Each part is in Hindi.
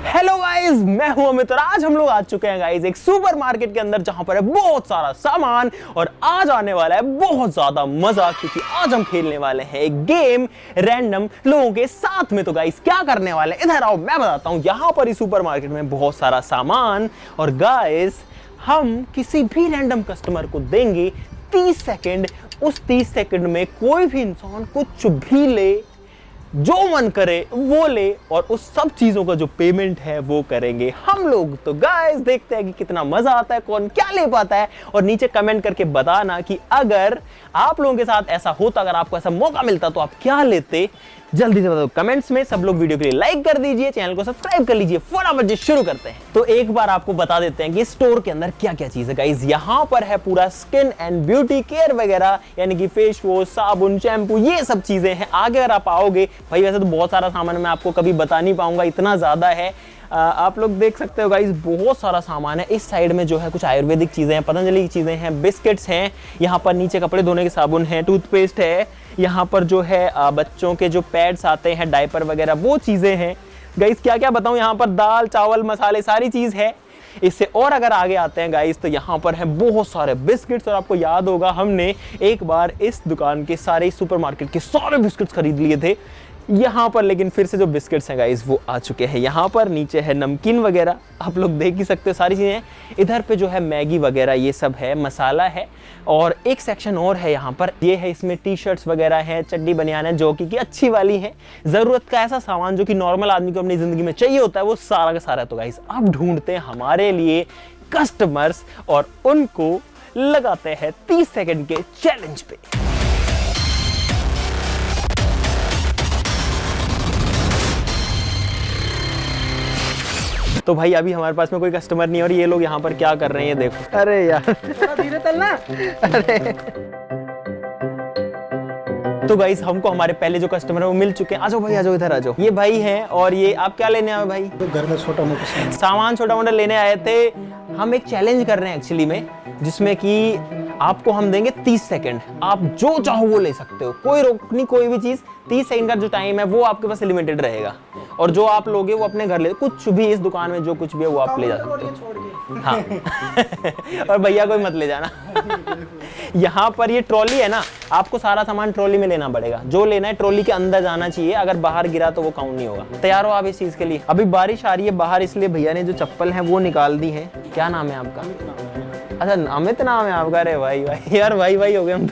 हेलो गाइस, मैं हूं अमित और आज हम लोग आ चुके हैं गाइस एक सुपरमार्केट के अंदर जहां पर है बहुत सारा सामान और आज आने वाला है बहुत ज्यादा मजा क्योंकि आज हम खेलने वाले हैं एक गेम रैंडम लोगों के साथ में। तो गाइस क्या करने वाले हैं इधर आओ मैं बताता हूं। यहां पर इस सुपरमार्केट में बहुत सारा सामान और गाइस हम किसी भी रैंडम कस्टमर को देंगे 30 सेकंड। उस 30 सेकंड में कोई भी इंसान कुछ भी ले, जो मन करे वो ले और उस सब चीजों का जो पेमेंट है वो करेंगे हम लोग। तो गाइस देखते हैं कि कितना मजा आता है, कौन क्या ले पाता है और नीचे कमेंट करके बताना कि अगर आप लोगों के साथ ऐसा होता, अगर आपको ऐसा मौका मिलता तो आप क्या लेते। जल्दी से बताओ कमेंट्स में। सब लोग वीडियो के लिए लाइक कर दीजिए, चैनल को सब्सक्राइब कर लीजिए। फटाफट जी शुरू करते हैं। तो एक बार आपको बता देते हैं कि स्टोर के अंदर क्या क्या चीज है गाइस। यहाँ पर है पूरा स्किन एंड ब्यूटी केयर वगैरह, यानी कि फेस वॉश, साबुन, शैम्पू, ये सब चीजें हैं। आगे अगर आप आओगे भाई, वैसे तो बहुत सारा सामान मैं आपको कभी बता नहीं पाऊंगा, इतना ज्यादा है। आप लोग देख सकते हो गाइस बहुत सारा सामान है। इस साइड में जो है कुछ आयुर्वेदिक चीजें हैं, पतंजलि की चीजें हैं, बिस्किट्स हैं। यहाँ पर नीचे कपड़े धोने के साबुन है, टूथपेस्ट है। यहाँ पर जो है बच्चों के जो पैड्स आते हैं, डायपर वगैरह, वो चीजें हैं। गाइस क्या क्या बताऊं, यहाँ पर दाल चावल मसाले सारी चीज है। इससे और अगर आगे आते हैं गाइस तो यहाँ पर है बहुत सारे बिस्किट्स। और आपको याद होगा हमने एक बार इस दुकान के सारे सुपरमार्केट के सारे बिस्किट्स खरीद लिए थे यहाँ पर, लेकिन फिर से जो बिस्किट्स हैं गाइस वो आ चुके हैं। यहाँ पर नीचे है नमकीन वगैरह, आप लोग देख ही सकते हो सारी चीजें। इधर पे जो है मैगी वगैरह ये सब है, मसाला है। और एक सेक्शन और है यहाँ पर, ये है इसमें टी शर्ट्स वगैरह है, चड्डी बनियान है जो कि अच्छी वाली है। जरूरत का ऐसा सामान जो कि नॉर्मल आदमी को अपनी जिंदगी में चाहिए होता है वो सारा का सारा। तो गाइस अब ढूंढते हैं हमारे लिए कस्टमर्स और उनको लगाते हैं 30 सेकंड के चैलेंज पे। तो भाई अभी हमारे पास में कोई कस्टमर नहीं है और ये लोग यहाँ पर क्या कर रहे हैं ये देखो। अरे यार थोड़ा धीरे चलना। अरे तो गाइस हमको हमारे पहले जो कस्टमर है वो मिल चुके हैं। आ जाओ भाई, आ जाओ इधर आ जाओ। ये भाई हैं और ये आप क्या लेने आए भाई? तो घर में छोटा मोटा सामान छोटा मोटा लेने आए थे। हम एक चैलेंज कर रहे हैं एक्चुअली में, जिसमें कि आपको हम देंगे 30 सेकंड। आप जो चाहो वो ले सकते हो, कोई रोक नहीं, कोई भी चीज। 30 सेकंड का जो टाइम है वो आपके पास लिमिटेड रहेगा और जो आप लोगे वो अपने घर ले, कुछ भी इस दुकान में जो कुछ भी है वो आप ले जा सकते हो। हाँ और भैया कोई मत ले जाना। यहाँ पर ये ट्रॉली है ना, आपको सारा सामान ट्रॉली में लेना पड़ेगा। जो लेना है ट्रॉली के अंदर जाना चाहिए, अगर बाहर गिरा तो वो काउंट नहीं होगा। तैयार हो आप इस चीज के लिए? अभी बारिश आ रही है बाहर, इसलिए भैया ने जो चप्पल है वो निकाल दी है। क्या नाम है आपका? अच्छा अमित नाम है आपका। अरे भाई भाई यार भाई भाई हो गए हम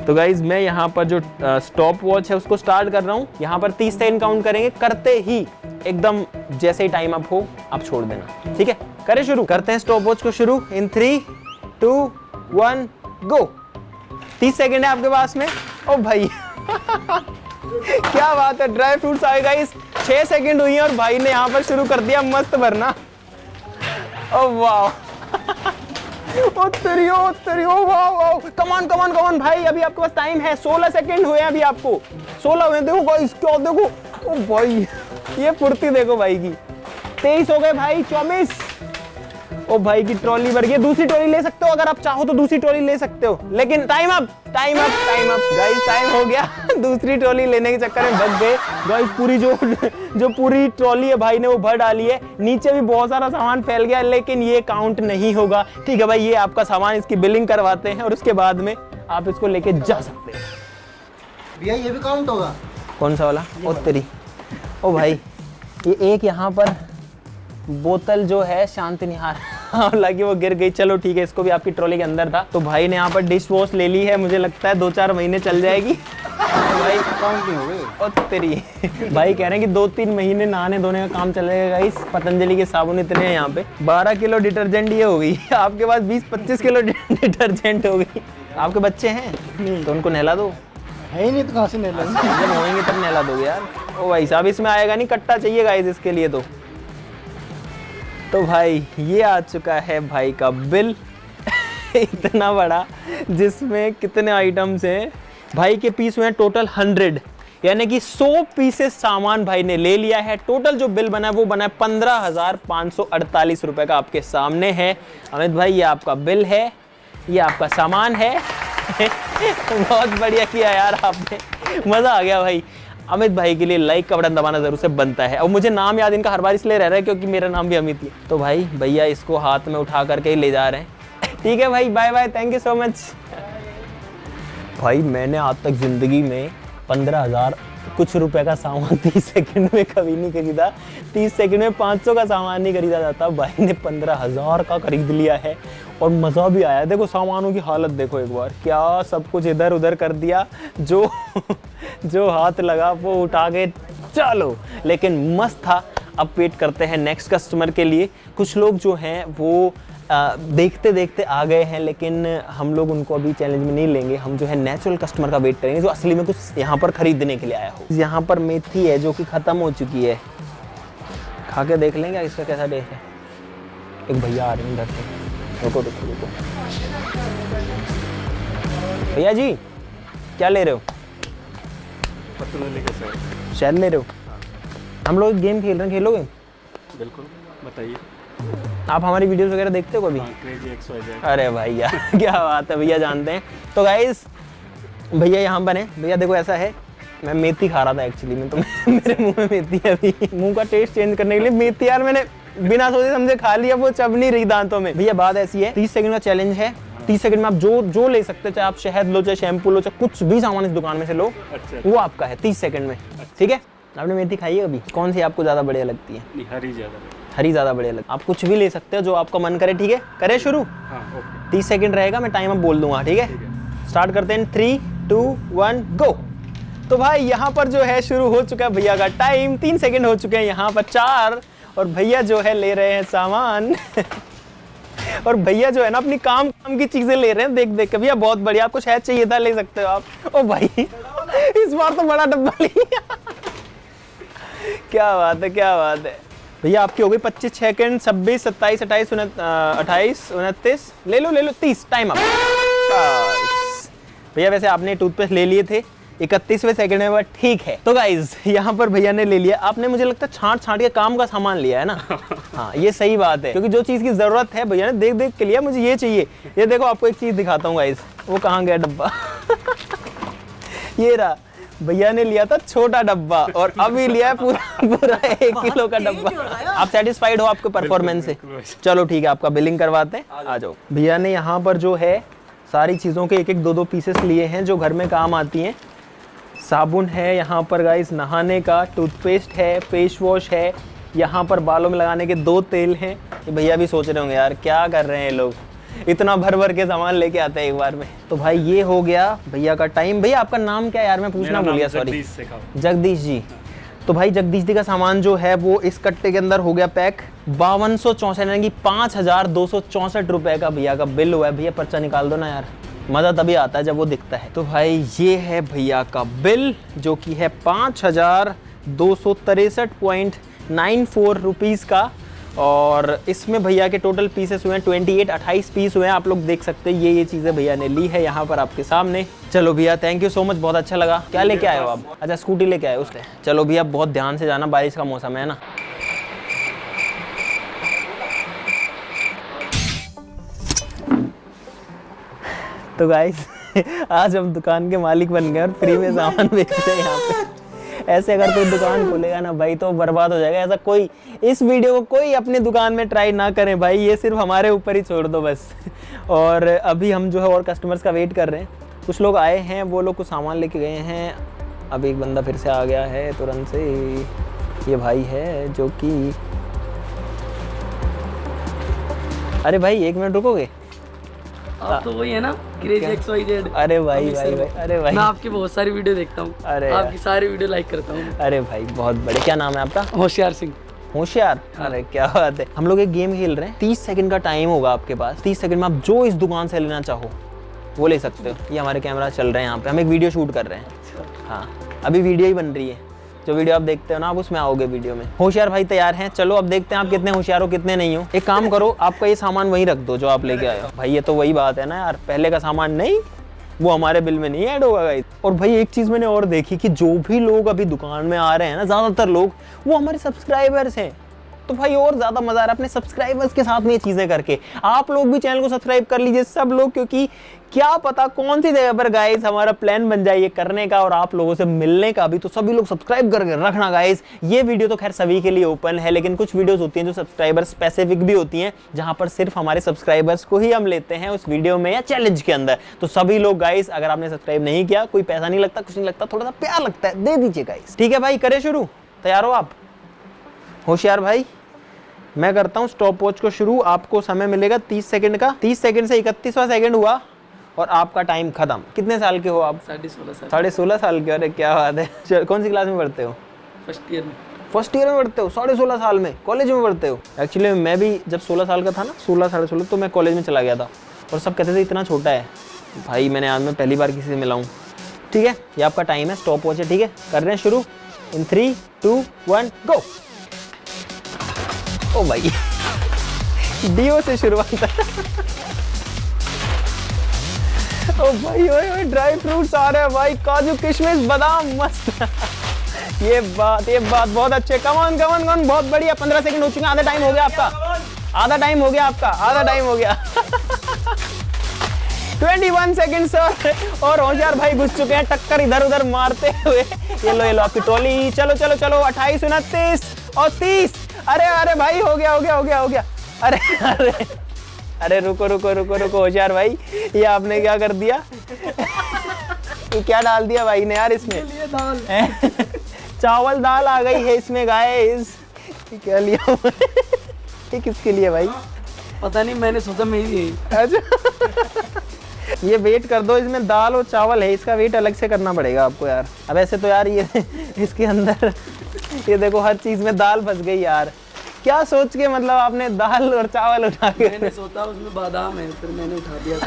तो गाइज मैं यहाँ पर जो स्टॉप वॉच है उसको स्टार्ट कर रहा हूँ। यहाँ पर 30 सेकंड काउंट करेंगे, करते ही एकदम जैसे ही टाइम अप हो आप छोड़ देना, ठीक है? करें शुरू, करते हैं स्टॉप वॉच को शुरू इन 3, 2, 1 गो। 30 सेकंड है आपके पास में। ओ भाई क्या बात है, ड्राई फ्रूट्स आए गाइस। 6 सेकंड हुई है और भाई ने यहाँ पर शुरू कर दिया मस्त भरना। ओ वाह कमान कमान कमान भाई, अभी आपके पास टाइम है। 16 सेकंड हुए हैं अभी आपको, 16 हुए। देखो गाइस क्या देखो, ओ भाई ये फुर्ती देखो भाई की। 23 हो गए भाई, 24। ओ भाई की ट्रॉली भर गई। दूसरी ट्रॉली ले सकते हो अगर आप चाहो तो, दूसरी ट्रॉली ले सकते हो, लेकिन time up time up time up guys, time हो गया। दूसरी ट्रॉली लेने के चक्कर में भग गए गाइस। पूरी जो पूरी ट्रॉली है भाई ने वो भर डाली है। नीचे भी बहुत सारा सामान फैल गया, लेकिन ये काउंट नहीं होगा, ठीक है भाई? ये आपका सामान, इसकी बिलिंग करवाते हैं और उसके बाद में आप इसको लेके जा सकते हैं। भैया ये भी काउंट होगा? कौन सा वाला? ओ तेरी, ओ भाई ये एक यहाँ पर बोतल जो है शांति निहार हालांकि वो गिर गई। चलो ठीक है, इसको भी आपकी ट्रॉली के अंदर था। तो भाई ने यहाँ पर डिश वॉश ले ली है, मुझे लगता है 2-4 महीने चल जाएगी। भाई काउंट नहीं हो गए। और तेरी भाई कह रहे हैं कि 2-3 महीने नहाने धोने का काम चलेगा। इस पतंजलि के साबुन इतने हैं यहाँ पे। 12 किलो डिटर्जेंट ये हो गई। आपके पास 20-25 किलो डिटर्जेंट हो गई। आपके बच्चे हैं तो उनको नहला दो। है ही नहीं तो कहाँ से नहला? जब होएंगे तब नहला दोगे यार। ओ भाई साहब इसमें आएगा नहीं, कट्टा चाहिए गाइस इसके लिए। तो भाई ये आ चुका है भाई का बिल इतना बड़ा, जिसमें कितने आइटम्स हैं भाई के पीस हुए हैं टोटल 100, यानी कि 100 पीसेस सामान भाई ने ले लिया है। टोटल जो बिल बना है वो बना है 15,548 रुपए का, आपके सामने है। अमित भाई ये आपका बिल है, ये आपका सामान है। बहुत बढ़िया किया यार आपने, मजा आ गया भाई। अमित भाई के लिए लाइक का बटन दबाना जरूर से बनता है। और मुझे नाम याद इनका हर बार इसलिए रह रहा है क्योंकि मेरा नाम भी अमित ही है। तो भाई भैया इसको हाथ में उठा करके ही ले जा रहे हैं। ठीक है भाई, bye bye, thank you so much. भाई मैंने आज तक जिंदगी में 15,000 कुछ रुपए का सामान 30 सेकंड में कभी नहीं खरीदा। 30 सेकंड में 500 का सामान नहीं खरीदा जाता, भाई ने 15,000 का खरीद लिया है और मज़ा भी आया। देखो सामानों की हालत देखो एक बार, क्या सब कुछ इधर उधर कर दिया, जो जो हाथ लगा वो उठा के चलो, लेकिन मस्त था। अब वेट करते हैं नेक्स्ट कस्टमर के लिए। कुछ लोग जो हैं वो देखते देखते आ गए हैं, लेकिन हम लोग उनको अभी चैलेंज में नहीं लेंगे। हम जो है नेचुरल कस्टमर का वेट करेंगे जो असली में कुछ यहाँ पर खरीदने के लिए आया हो। यहाँ पर मेथी है जो कि ख़त्म हो चुकी है, खा के देख लेंगे इसका कैसा टेस्ट है। एक भैया आ रहे हैं इधर से, रुको रुको रुको। भैया जी क्या ले रहे हो? शहद ले रहे हो? हम लोग गेम खेल रहे हैं, खेलोगे? बिल्कुल, बताइए। आप हमारी वीडियोस वगैरह देखते हो कभी? अरे भैया क्या बात है, भैया जानते हैं। तो गाइस भैया यहाँ पर हैं। भैया देखो ऐसा है, मैं मेथी खा रहा था एक्चुअली में, तो मेरे मुंह में मेथी है अभी। मुंह का टेस्ट चेंज करने के लिए मेथी यार मैंने बिना सोचे समझे खा लिया, वो चब नहीं रही दांतों में। भैया बात ऐसी है, 30 सेकंड का चैलेंज है। 30 सेकंड में आप जो ले सकते हो, चाहे आप शहद लो, चाहे शैम्पू लो, चाहे कुछ भी सामान इस दुकान में से लो, वो आपका है 30 सेकंड में। ठीक है? आपने मेथी खाई है अभी? कौन सी आपको ज्यादा बढ़िया लगती है? हरी ज्यादा बढ़िया लगती है। आप कुछ भी ले सकते हो जो आपका मन करे। ठीक है, करें शुरू? 30 सेकंड रहेगा, मैं टाइम अब बोल दूंगा। ठीक है, स्टार्ट करते हैं। 3, 2, 1 गो। तो भाई यहाँ पर जो है शुरू हो चुका है भैया का टाइम। 3 सेकंड हो चुके हैं यहाँ पर 4, और भैया जो है ले रहे हैं सामान और भैया जो है ना अपनी काम की चीजें ले रहे हैं देख देख के। भैया बहुत बढ़िया, आपको शायद चाहिए था, ले सकते हो आप। ओ भाई इस बार तो बड़ा डब्बा लिया। क्या बात है, क्या बात है। भैया आपकी हो गई 25 सेकंड, 26, 27, 28, 28, 29, ले लो 30, टाइम अप। भैया वैसे आपने टूथपेस्ट ले लिए थे 31वें सेकंड में, बट ठीक है। तो गाइज यहाँ पर भैया ने ले लिया। आपने मुझे लगता है छांट के काम का सामान लिया है ना? हाँ ये सही बात है, क्योंकि जो चीज़ की जरूरत है भैया ने देख देख के लिया, मुझे ये चाहिए। ये देखो आपको एक चीज़ दिखाता हूँ गाइज, वो कहाँ गया डब्बा ये रहा। भैया ने लिया था छोटा डब्बा और अभी लिया है पूरा 1 किलो का डब्बा। आप सेटिस्फाइड हो आपके परफॉर्मेंस से? चलो ठीक है, आपका बिलिंग करवाते हैं, आ जाओ। भैया ने यहाँ पर जो है सारी चीज़ों के 1-1, 2-2 पीसेस लिए हैं जो घर में काम आती हैं। साबुन है यहाँ पर गाइस नहाने का, टूथपेस्ट है, फेस वॉश है, यहाँ पर बालों में लगाने के 2 तेल हैं। ये भैया भी सोच रहे होंगे यार क्या कर रहे हैं लोग, इतना भर के सामान लेके आते हैं एक बार में। तो भाई ये हो गया भैया का टाइम। भैया आपका नाम क्या है यार, मैं पूछना भूल गया, सॉरी। जगदीश जी। तो भाई जगदीश जी का सामान जो है वो इस कट्टे के अंदर हो गया पैक। 5264 यानी कि 5264 रुपए का भैया का बिल हुआ है। भैया पर्चा निकाल दो ना यार, मज़ा तभी आता है जब वो दिखता है। तो भाई ये है भैया का बिल जो कि है 5263.94 रुपीज़ का, और इसमें भैया के टोटल पीसेस हुए हैं 28 पीस हुए हैं। आप लोग देख सकते हैं ये चीज़ें भैया ने ली है यहाँ पर आपके सामने। चलो भैया थैंक यू सो मच, बहुत अच्छा लगा। क्या लेके आए हो आप? अच्छा स्कूटी लेके आए उससे। चलो भैया बहुत ध्यान से जाना, बारिश का मौसम है ना। तो गाइस आज हम दुकान के मालिक बन गए और फ्री में सामान बेचते हैं यहाँ पे। ऐसे अगर कोई दुकान खोलेगा ना भाई तो बर्बाद हो जाएगा। ऐसा कोई इस वीडियो को कोई अपनी दुकान में ट्राई ना करें भाई, ये सिर्फ हमारे ऊपर ही छोड़ दो बस। और अभी हम जो है और कस्टमर्स का वेट कर रहे हैं। कुछ लोग आए हैं, वो लोग कुछ सामान लेके गए हैं। अब एक बंदा फिर से आ गया है तुरंत से, ये भाई है जो कि, अरे भाई 1 मिनट रुकोगे? आप तो वही है ना, क्रेजी XYZ। अरे भाई अरे भाई मैं आपकी बहुत सारी वीडियो देखता हूँ, आपकी सारी वीडियो लाइक करता हूँ। अरे भाई बहुत बड़े। क्या नाम है आपका? होशियार सिंह। होशियार? अरे क्या बात है। हम लोग एक गेम खेल रहे हैं, 30 सेकंड का टाइम होगा आपके पास। 30 सेकंड में आप जो इस दुकान से लेना चाहो वो ले सकते हो। ये हमारे कैमरा चल रहे हैं यहाँ पे, हम एक वीडियो शूट कर रहे हैं। हाँ अभी वीडियो ही बन रही है, जो वीडियो आप देखते हो ना आप उसमें आओगे वीडियो में। होशियार भाई तैयार हैं? चलो अब देखते हैं आप कितने होशियार हो कितने नहीं हो। एक काम करो, आपका ये सामान वहीं रख दो जो आप लेके आए हो। भाई ये तो वही बात है ना यार, पहले का सामान नहीं, वो हमारे बिल में नहीं ऐड होगा गाइस। और भाई एक चीज़ मैंने और देखी कि जो भी लोग अभी दुकान में आ रहे हैं ना, ज़्यादातर लोग वो हमारे सब्सक्राइबर्स हैं। तो भाई और ज्यादा मजा आ रहा है अपने सब्सक्राइबर्स के साथ में ये चीजें करके। आप लोग भी चैनल को सब्सक्राइब कर लीजिए सब लोग, क्योंकि क्या पता कौन सी जगह पर गाइस हमारा प्लान बन जाए ये करने का और आप लोगों से मिलने का भी। तो सभी लोग सब्सक्राइब करके रखना गाइस। ये वीडियो तो खैर सभी के लिए ओपन है, लेकिन कुछ वीडियोस होती हैं जो सब्सक्राइबर स्पेसिफिक भी होती हैं, जहां पर सिर्फ हमारे सब्सक्राइबर्स को ही हम लेते हैं उस वीडियो में या चैलेंज के अंदर। तो सभी लोग गाइस, अगर आपने सब्सक्राइब नहीं किया, कोई पैसा नहीं लगता, कुछ नहीं लगता, थोड़ा सा प्यार लगता है, दे दीजिए गाइस। ठीक है भाई, करें शुरू? तैयार हो आप? होशियार भाई, मैं करता हूं स्टॉप वॉच को शुरू। आपको समय मिलेगा 30 सेकंड का। 30 सेकंड से 31वां सेकंड हुआ और आपका टाइम खत्म। कितने साल के हो आप? 16.5 साल। 16.5 साल के? अरे क्या बात है। कौन सी क्लास में पढ़ते हो? फर्स्ट ईयर में। फर्स्ट ईयर में पढ़ते हो? 16.5 साल में कॉलेज में पढ़ते हो? एक्चुअली मैं भी जब 16 साल का था ना, 16 साढ़े 16, तो मैं कॉलेज में चला गया था और सब कहते थे इतना छोटा है। भाई मैंने आज में पहली बार किसी से मिला हूँ। ठीक है, ये आपका टाइम है, स्टॉप वॉच है। ठीक है, कर रहे हैं शुरू इन 3 2 1 गो। ओ भाई डीओ से शुरुआत है। ओ भाई ओए ड्राई फ्रूट्स आ रहे हैं भाई, काजू किशमिश बादाम मस्त। ये बात बहुत अच्छे। कमान बहुत बढ़िया। 15 सेकंड हो चुके हैं, आधा टाइम हो गया आपका, आधा टाइम हो गया आपका, आधा टाइम हो गया। 21 सेकंड सर। और होशियार भाई घुस चुके हैं टक्कर इधर उधर मारते हुए। ये लो आपकी टोली। चलो 28 29 और 30। अरे भाई हो गया। अरे रुको होशियार भाई, ये आपने क्या कर दिया? ये क्या डाल दिया भाई ने यार इसमें? चावल दाल आ गई है इसमें गाइस। क्या लिया? ये किसके लिए भाई? पता नहीं, मैंने सोचा मेरी है। अच्छा ये वेट कर दो, इसमें दाल और चावल है, इसका वेट अलग से करना पड़ेगा आपको यार। अब ऐसे तो यार ये इसके अंदर ये देखो हर चीज में दाल फंस गई यार। क्या सोच के मतलब आपने दाल और चावल उठा के? मैंने सोचा उसमें बादाम है, फिर मैंने उठा दिया।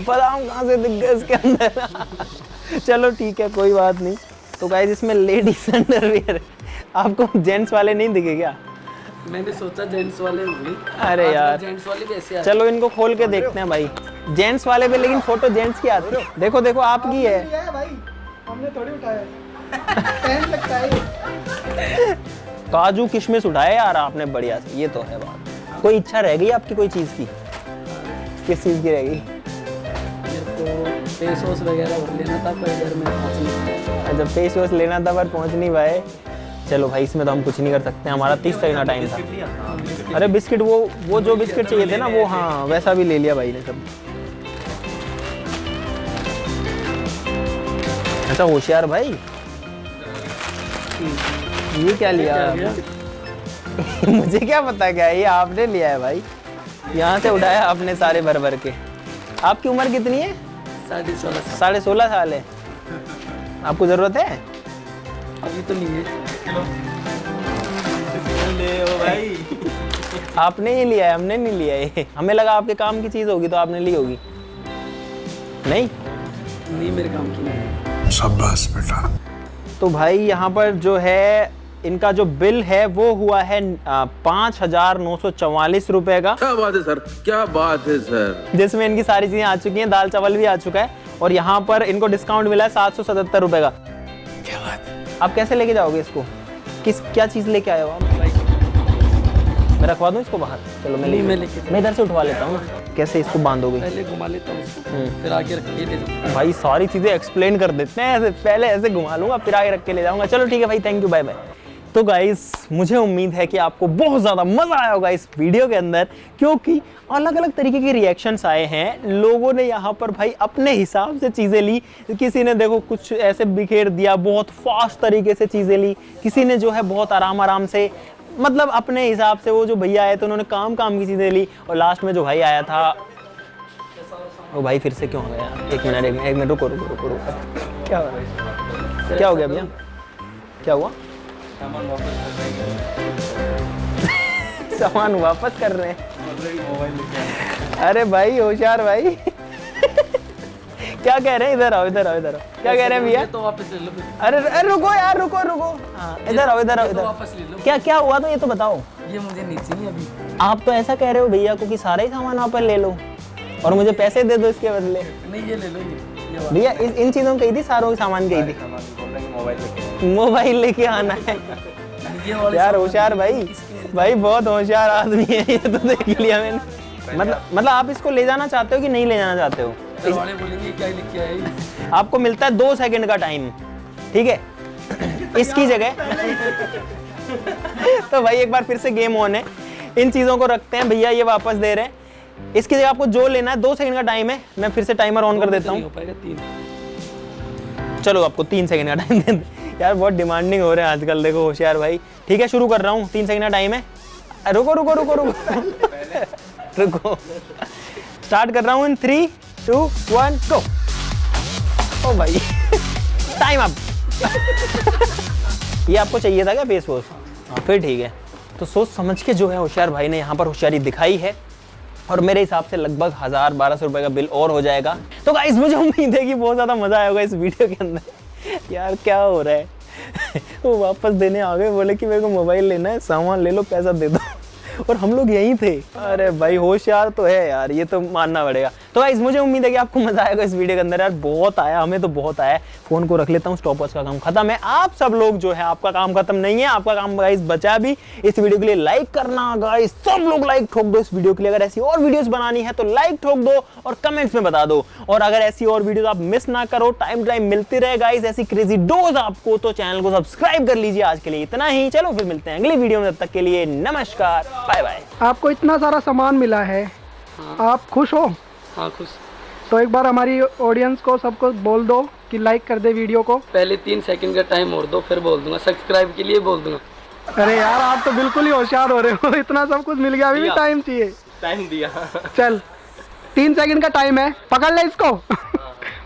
बादाम कहाँ से दिख गए इसके अंदर? चलो ठीक है, कोई बात नहीं। तो गाइस इसमें लेडीज अंडरवियर, आपको जेंट्स वाले नहीं दिखे क्या? मैंने सोचा जेंट्स वाले होंगे। अरे यार जेंट्स वाले भी ऐसे चलो इनको खोल के देखते हैं भाई। जेंट्स वाले पे लेकिन फोटो जेंट्स की आती है। देखो आपकी है भाई, हमने थोड़ी उठाया। पहन लगता है। काजू किशमिश उठाए यार आपने बढ़िया से, ये तो है बात। कोई इच्छा रह गई आपकी कोई चीज की? किस चीज की रह गई? तो फेस वॉश वगैरह लेना था पर इधर में पहुंच नहीं। जब फेस वॉश लेना था पर पहुंच नहीं पाए। चलो भाई इसमें तो हम कुछ नहीं कर सकते, हमारा 30 सेकंड का टाइम था। अरे बिस्किट, वो जो बिस्किट चाहिए थे ना वो, हाँ वैसा भी ले लिया भाई ने सब। अच्छा होशियार भाई, ये क्या लिया? मुझे क्या पता क्या है, ये आपने लिया है भाई। यहाँ से उठाया आपने सारे भर के। आपकी उम्र कितनी है? 16.5 साल है। आपको जरूरत है? अभी तो नहीं है। ले ओ भाई। आपने ही लिया है, हमने नहीं लिया है। हमें लगा आपके काम की चीज होगी तो आपने ली होगी। नहीं मेरे काम की नहीं। शाबाश बेटा। तो भाई यहाँ पर जो है इनका जो बिल है वो हुआ है 5,944 रुपए का। क्या बात है सर, क्या बात है सर। जिसमें इनकी सारी चीजें आ चुकी हैं, दाल चावल भी आ चुका है और यहाँ पर इनको डिस्काउंट मिला है 777 रुपए का। क्या बात है। आप कैसे लेके जाओगे इसको? क्या चीज लेके आए हो आप? मैं रखवा दूं इसको बाहर? चलो मैं इधर से उठवा लेता हूँ। कैसे इसको बांधोगे? पहले घुमा लेता हूँ उसको, फिर आगे रख के ले जाऊँ। भाई सारी चीजें एक्सप्लेन कर देते हैं ऐसे, पहले ऐसे घुमा लूंगा फिर आगे रख के ले जाऊंगा। चलो ठीक है भाई, थैंक यू, बाय बाय। तो गाइस मुझे उम्मीद है कि आपको बहुत ज़्यादा मज़ा आया होगा इस वीडियो के अंदर, क्योंकि अलग अलग तरीके के रिएक्शंस आए हैं। लोगों ने यहाँ पर भाई अपने हिसाब से चीज़ें ली। किसी ने देखो कुछ ऐसे बिखेर दिया, बहुत फास्ट तरीके से चीज़ें ली। किसी ने जो है बहुत आराम से, मतलब अपने हिसाब से। वो जो भैया आए थे उन्होंने काम की चीज़ें ली। और लास्ट में जो भाई आया था, वो भाई फिर से क्यों आ गया? एक मिनट रुको। क्या हो गया भैया? क्या हुआ? सामान वापस कर रहे हैं। अरे भाई होशियार भाई क्या कह रहे हैं? इधर आओ। क्या कह रहे हैं भैया? तो वापस ले लो। अरे रुको यार, रुको। हाँ इधर आओ। वापस ले लो। क्या क्या हुआ तो ये तो बताओ। ये मुझे नहीं चाहिए अभी। आप तो ऐसा कह रहे हो भैया को कि सारा ही सामान आप ले लो और मुझे पैसे दे दो इसके बदले। नहीं ये ले लो। ये भैया इन चीजों की कही थी, सारों के सामान कही थी। मोबाइल लेके आना है। ये वाले यार सामान होशियार भाई, भाई बहुत होशियार आदमी है ये तो, देख लिया मैंने। मतलब आप इसको ले जाना चाहते हो कि नहीं ले जाना चाहते हो? घर वाले बोलेंगे क्या लिख के आई। आपको मिलता है 2 सेकंड का टाइम, ठीक है? इसकी जगह तो भाई एक बार फिर से गेम ऑन है, इन चीजों को रखते हैं भैया, ये वापस दे रहे हैं। इसकी जगह आपको जो लेना है 2 सेकंड का टाइम है, मैं फिर से टाइमर ऑन कर देता नहीं हूँ। हो पाएगा 3। चलो आपको 3 सेकंड का टाइम दे यार, बहुत डिमांडिंग हो रहे हैं आजकल, देखो होशियार भाई। ठीक है शुरू कर रहा हूँ, 3 सेकंड का टाइम है। रुको रुको रुको रुको रुको, स्टार्ट कर रहा हूँ इन 3 2 1 गो। ओ भाई टाइम अप। ये आपको चाहिए था क्या फेस वॉश? हाँ फिर ठीक है। तो सोच समझ के जो है होशियार भाई ने यहाँ पर होशियारी दिखाई है, और मेरे हिसाब से लगभग 1000-1200 रुपए का बिल और हो जाएगा। तो गाइस मुझे उम्मीद है कि बहुत ज़्यादा मज़ा आया होगा इस वीडियो के अंदर। यार क्या हो रहा है वो वापस देने आ गए, बोले कि मेरे को मोबाइल लेना है, सामान ले लो, पैसा दे दो, और हम लोग यहीं थे। अरे भाई होशियार तो है यार, ये तो मानना पड़ेगा। तो गाइस मुझे उम्मीद है कि आपको मजा आएगा इस वीडियो के अंदर। यार बहुत आया, हमें तो बहुत आया। फोन को रख लेता हूँ, स्टॉपवॉच का काम खत्म है। आप सब लोग जो है, आपका काम खत्म नहीं है, आपका काम गाइस बचा भी। इस वीडियो के लिए लाइक करना गाइस, सब लोग लाइक ठोक दो इस वीडियो के लिए। अगर ऐसी और वीडियोस बनानी है तो लाइक ठोक दो और कमेंट्स में बता दो। और अगर ऐसी और वीडियोस आप मिस ना करो, टाइम टाइम मिलती रहे गाइस ऐसी क्रेजी डोज आपको, तो चैनल को सब्सक्राइब कर लीजिए। आज के लिए इतना ही, चलो फिर मिलते हैं अगली वीडियो में, तब तक के लिए नमस्कार, बाय बाय। आपको इतना सारा सामान मिला है, आप खुश हो? हाँ खुश। तो एक बार हमारी ऑडियंस को सबको बोल दो कि लाइक कर दे वीडियो को। पहले 3 सेकंड का टाइम और दो, फिर बोल दूंगा। सब्सक्राइब के लिए बोल दूंगा। अरे यार आप तो बिल्कुल ही होशियार हो रहे हो, इतना सब कुछ मिल गया, अभी भी टाइम चाहिए। टाइम दिया। चल 3 सेकंड का टाइम है, पकड़ ले इसको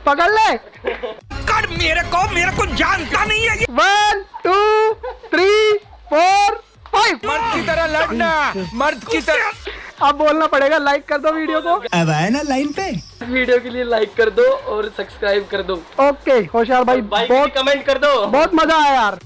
पकड़ ले। कर मेरे को जानता नहीं है। 1 2 3 4 5। मर्द की तरह लड़ना, मर्द की तरह। अब बोलना पड़ेगा, लाइक कर दो वीडियो को। अब आए ना लाइन पे। वीडियो के लिए लाइक कर दो और सब्सक्राइब कर दो। ओके होशियार भाई, बहुत कमेंट कर दो। बहुत मजा आया यार।